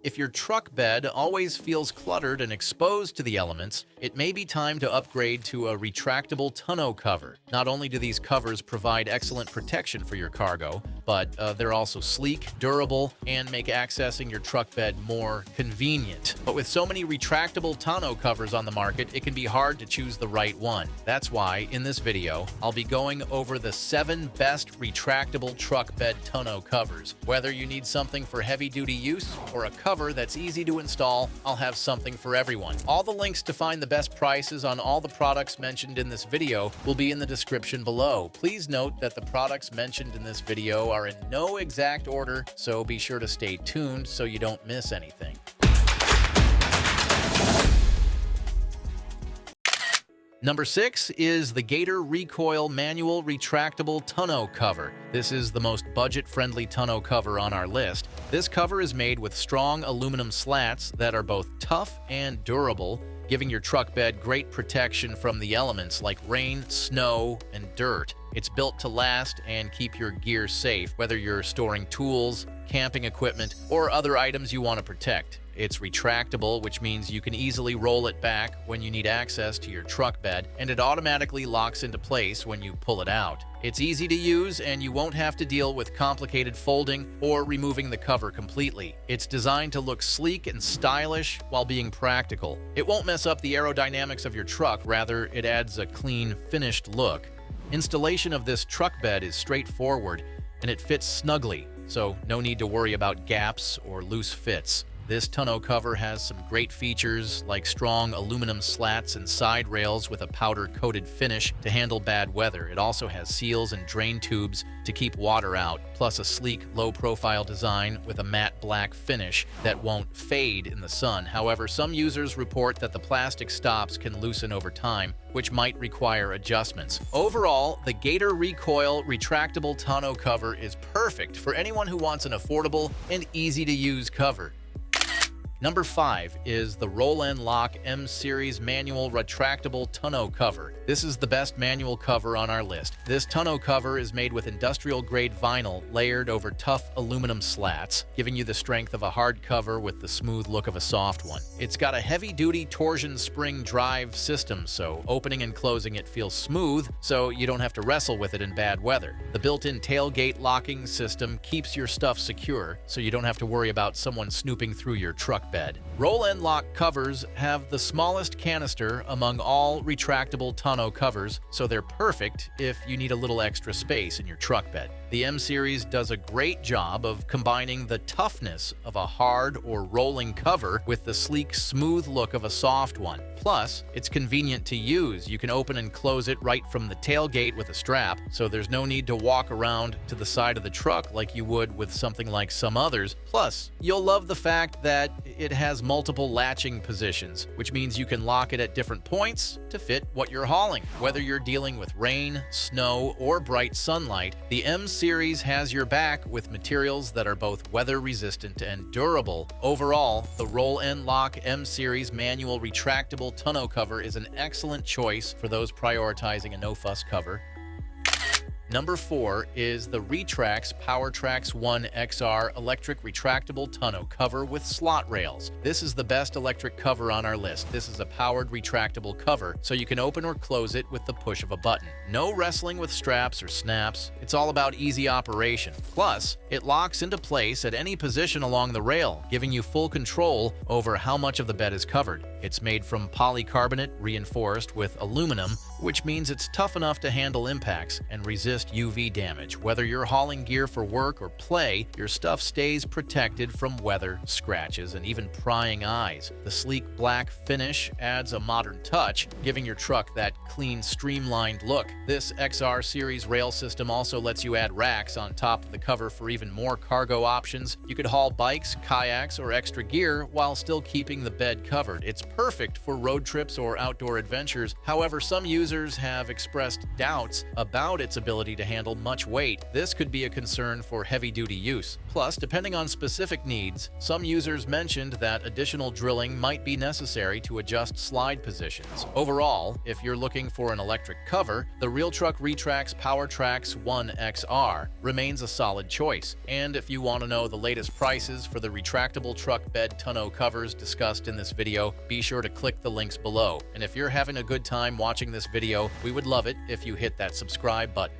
If your truck bed always feels cluttered and exposed to the elements, it may be time to upgrade to a retractable tonneau cover. Not only do these covers provide excellent protection for your cargo, but they're also sleek, durable, and make accessing your truck bed more convenient. But with so many retractable tonneau covers on the market, it can be hard to choose the right one. That's why, in this video, I'll be going over the 7 best retractable truck bed tonneau covers. Whether you need something for heavy-duty use or a cover that's easy to install, I'll have something for everyone. All the links to find the best prices on all the products mentioned in this video will be in the description below. Please note that the products mentioned in this video are in no exact order, so be sure to stay tuned so you don't miss anything. Number 6 is the Gator Recoil Manual Retractable Tonneau Cover. This is the most budget-friendly tonneau cover on our list. This cover is made with strong aluminum slats that are both tough and durable, giving your truck bed great protection from the elements like rain, snow, and dirt. It's built to last and keep your gear safe, whether you're storing tools, camping equipment, or other items you want to protect. It's retractable, which means you can easily roll it back when you need access to your truck bed, and it automatically locks into place when you pull it out. It's easy to use, and you won't have to deal with complicated folding or removing the cover completely. It's designed to look sleek and stylish while being practical. It won't mess up the aerodynamics of your truck, rather it adds a clean, finished look. Installation of this truck bed is straightforward, and it fits snugly, so no need to worry about gaps or loose fits. This tonneau cover has some great features like strong aluminum slats and side rails with a powder-coated finish to handle bad weather. It also has seals and drain tubes to keep water out, plus a sleek, low-profile design with a matte black finish that won't fade in the sun. However, some users report that the plastic stops can loosen over time, which might require adjustments. Overall, the Gator Recoil Retractable Tonneau Cover is perfect for anyone who wants an affordable and easy-to-use cover. Number 5 is the Roll and Lock M-Series Manual Retractable Tonneau Cover. This is the best manual cover on our list. This tonneau cover is made with industrial-grade vinyl layered over tough aluminum slats, giving you the strength of a hard cover with the smooth look of a soft one. It's got a heavy-duty torsion spring drive system, so opening and closing it feels smooth, so you don't have to wrestle with it in bad weather. The built-in tailgate locking system keeps your stuff secure, so you don't have to worry about someone snooping through your truck bed. Roll and Lock covers have the smallest canister among all retractable tonneau covers, so they're perfect if you need a little extra space in your truck bed. The M-Series does a great job of combining the toughness of a hard or rolling cover with the sleek, smooth look of a soft one. Plus, it's convenient to use. You can open and close it right from the tailgate with a strap, so there's no need to walk around to the side of the truck like you would with something like some others. Plus, you'll love the fact that it has multiple latching positions, which means you can lock it at different points to fit what you're hauling. Whether you're dealing with rain, snow, or bright sunlight, the M-Series has your back with materials that are both weather-resistant and durable. Overall, the Roll and Lock M-Series Manual Retractable Tonneau Cover is an excellent choice for those prioritizing a no-fuss cover. Number 4 is the Retrax PowerTrax 1 XR Electric Retractable Tonneau Cover with slot rails. This is the best electric cover on our list. This is a powered retractable cover, so you can open or close it with the push of a button. No wrestling with straps or snaps. It's all about easy operation. Plus, it locks into place at any position along the rail, giving you full control over how much of the bed is covered. It's made from polycarbonate reinforced with aluminum, which means it's tough enough to handle impacts and resist UV damage. Whether you're hauling gear for work or play, your stuff stays protected from weather, scratches, and even prying eyes. The sleek black finish adds a modern touch, giving your truck that clean, streamlined look. This XR series rail system also lets you add racks on top of the cover for even more cargo options. You could haul bikes, kayaks, or extra gear while still keeping the bed covered. It's perfect for road trips or outdoor adventures. However, some users users have expressed doubts about its ability to handle much weight. This could be a concern for heavy-duty use. Plus, depending on specific needs, some users mentioned that additional drilling might be necessary to adjust slide positions. Overall, if you're looking for an electric cover, the Realtruck Retrax PowerTrax 1 XR remains a solid choice. And if you want to know the latest prices for the retractable truck bed tonneau covers discussed in this video, be sure to click the links below. And if you're having a good time watching this video, we would love it if you hit that subscribe button.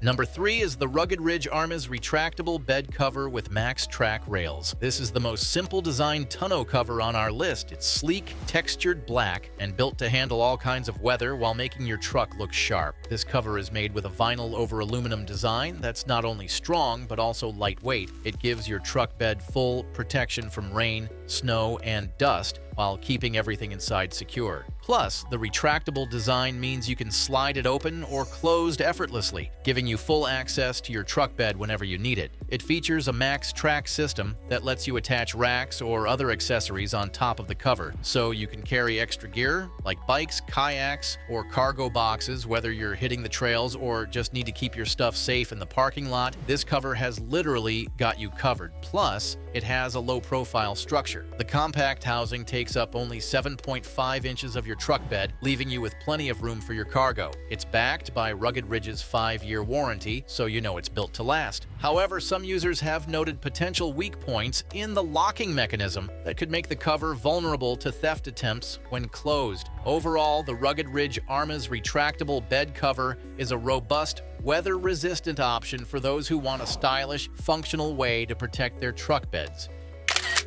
Number 3 is the Rugged Ridge Arma's retractable bed cover with max track rails. This is the most simple designed tonneau cover on our list. It's sleek, textured black, and built to handle all kinds of weather while making your truck look sharp. This cover is made with a vinyl over aluminum design that's not only strong but also lightweight. It gives your truck bed full protection from rain, snow, and dust while keeping everything inside secure. Plus, the retractable design means you can slide it open or closed effortlessly, giving you full access to your truck bed whenever you need it. It features a max track system that lets you attach racks or other accessories on top of the cover, so you can carry extra gear like bikes, kayaks, or cargo boxes, whether you're hitting the trails or just need to keep your stuff safe in the parking lot. This cover has literally got you covered. Plus, it has a low-profile structure. The compact housing takes up only 7.5 inches of your truck bed, leaving you with plenty of room for your cargo. It's backed by Rugged Ridge's 5-year warranty, so you know it's built to last. However, some users have noted potential weak points in the locking mechanism that could make the cover vulnerable to theft attempts when closed. Overall, the Rugged Ridge Arma's retractable bed cover is a robust, weather-resistant option for those who want a stylish, functional way to protect their truck beds.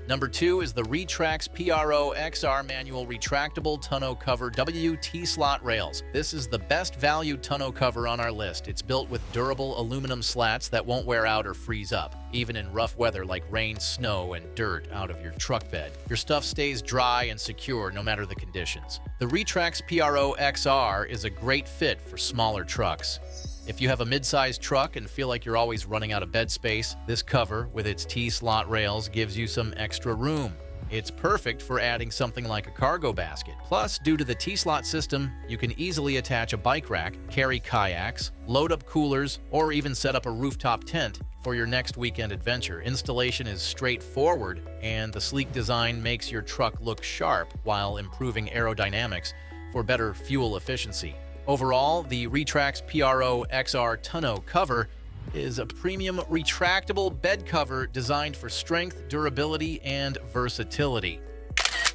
Number 2 is the Retrax PRO XR Manual Retractable Tonneau Cover WT Slot Rails. This is the best value tonneau cover on our list. It's built with durable aluminum slats that won't wear out or freeze up, even in rough weather like rain, snow, and dirt out of your truck bed. Your stuff stays dry and secure no matter the conditions. The Retrax PRO XR is a great fit for smaller trucks. If you have a mid-sized truck and feel like you're always running out of bed space, this cover with its T-slot rails gives you some extra room. It's perfect for adding something like a cargo basket. Plus, due to the T-slot system, you can easily attach a bike rack, carry kayaks, load up coolers, or even set up a rooftop tent for your next weekend adventure. Installation is straightforward, and the sleek design makes your truck look sharp while improving aerodynamics for better fuel efficiency. Overall, the Retrax PRO XR tonneau cover is a premium retractable bed cover designed for strength, durability, and versatility.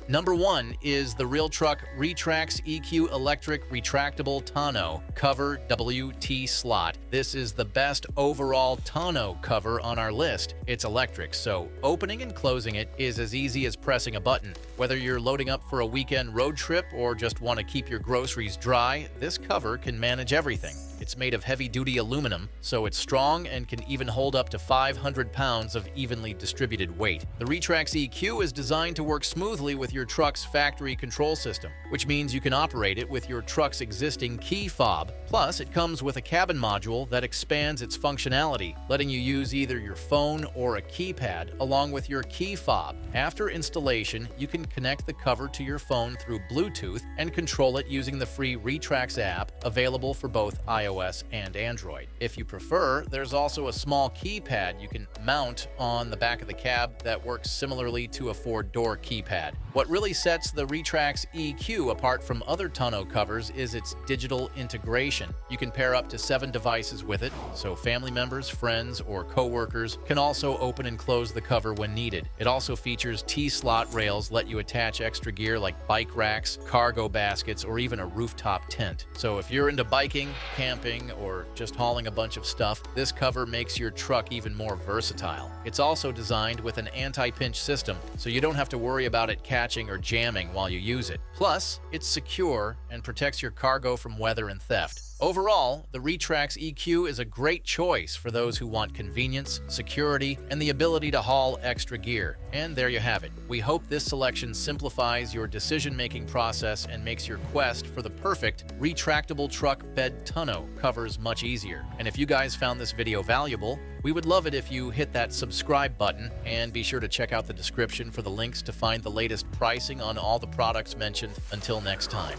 Number 1 is the Realtruck Retrax EQ Electric Retractable Tonneau Cover WT Slot. This is the best overall tonneau cover on our list. It's electric, so opening and closing it is as easy as pressing a button. Whether you're loading up for a weekend road trip or just want to keep your groceries dry, this cover can manage everything. It's made of heavy-duty aluminum, so it's strong and can even hold up to 500 pounds of evenly distributed weight. The Retrax EQ is designed to work smoothly with your truck's factory control system, which means you can operate it with your truck's existing key fob. Plus, it comes with a cabin module that expands its functionality, letting you use either your phone or a keypad along with your key fob. After installation, you can connect the cover to your phone through Bluetooth and control it using the free Retrax app available for both iOS and Android. If you prefer, there's also a small keypad you can mount on the back of the cab that works similarly to a four-door keypad. What really sets the Retrax EQ apart from other tonneau covers is its digital integration. You can pair up to 7 devices with it, so family members, friends, or co-workers can also open and close the cover when needed. It also features T-slot rails let you attach extra gear like bike racks, cargo baskets, or even a rooftop tent. So if you're into biking, camping, or just hauling a bunch of stuff, this cover makes your truck even more versatile. It's also designed with an anti-pinch system, so you don't have to worry about it catching or jamming while you use it. Plus, it's secure and protects your cargo from weather and theft. Overall, the Retrax EQ is a great choice for those who want convenience, security, and the ability to haul extra gear. And there you have it. We hope this selection simplifies your decision-making process and makes your quest for the perfect retractable truck bed tonneau covers much easier. And if you guys found this video valuable, we would love it if you hit that subscribe button, and be sure to check out the description for the links to find the latest pricing on all the products mentioned. Until next time.